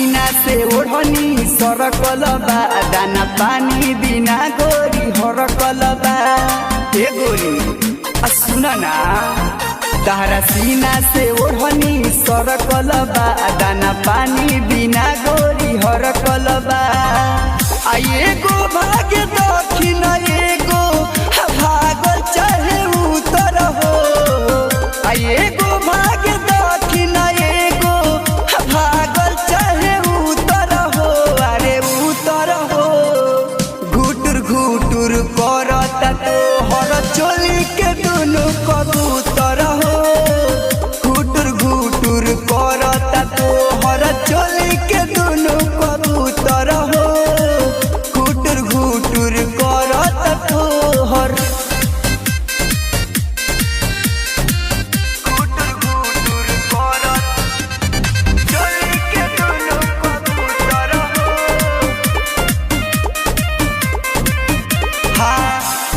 सीना से ओढ़नी सरकल बा, दाना पानी बिना गोरी हरकल बा। ए गोरी सुन ना, तारा सीना से ओढ़नी सरकल बा, दाना पानी बिना गोरी हरकल बा। एगो भाग्य दक्षिण एगो भागल चाहे उत्तर हो, एगो भाग्य दक्षिण एगो भागल चाहे उत्तर हो। अरे उत्तर हो घुटुर घुटुर करता तो हर चोली के दुनु कबूतर हो, घुटुर घुटुर करता तो हर चोली के दुनु कबूतर हो, घुटुर घुटुर करता तो हर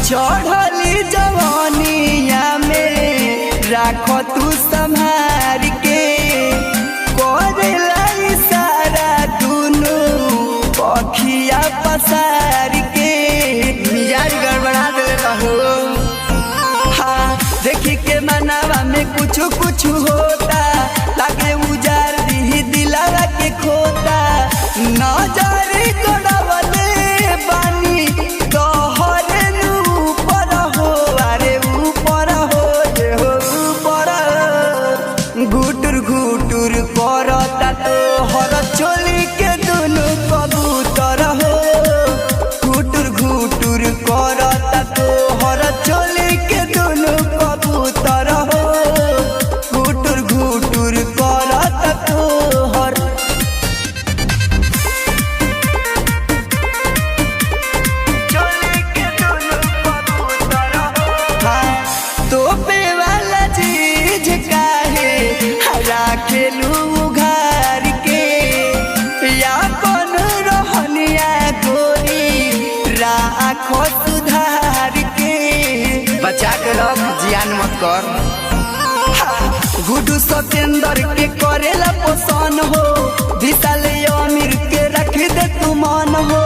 चढ़ली जवानिया में राख तू संभार के, करेला इशारा दुनु पखिया पसार के। मिजाज गड़बड़ा दे रहो, हाँ देखी के मनावा में कुछ कुछ होता, लागे उजार दी दिलावा के खोता। नजर गड़बड़े बानी घुटुर घुटुर करता तो हर चोली के दुनु कबूतर हो, घुटुर घुटुर करता तो हर चोली के दुनु कबूतर हो, घुटुर घुटुर करता तो हर चोली के दुनु कबूतर हो। तोपे वाला चीज काहे राखेलू उघार के, या कौन रहनिया गोरी राखो सुधार के। बचा के रख, जियान मत कर। गुडू सतेंद्र के करेला पोषण हो, विशाल अमीर के रख दे तू मन हो।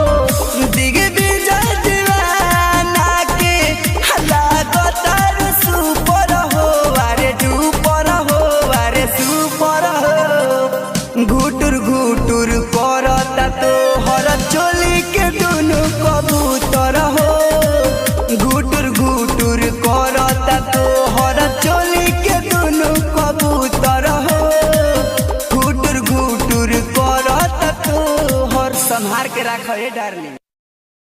दिग्विजय दीवाना के लागतार सुपर हो, अरे डूपर हो, अरे सुपर हो। घुटुर घुटुर करता तो हर चोली के दुनु कबूतर हो, घुटुर घुटुर करता तो हर चोली के दुनु कबूतर हो, घुटुर घुटुर करता तो हर। संभार के रख डार्लिंग।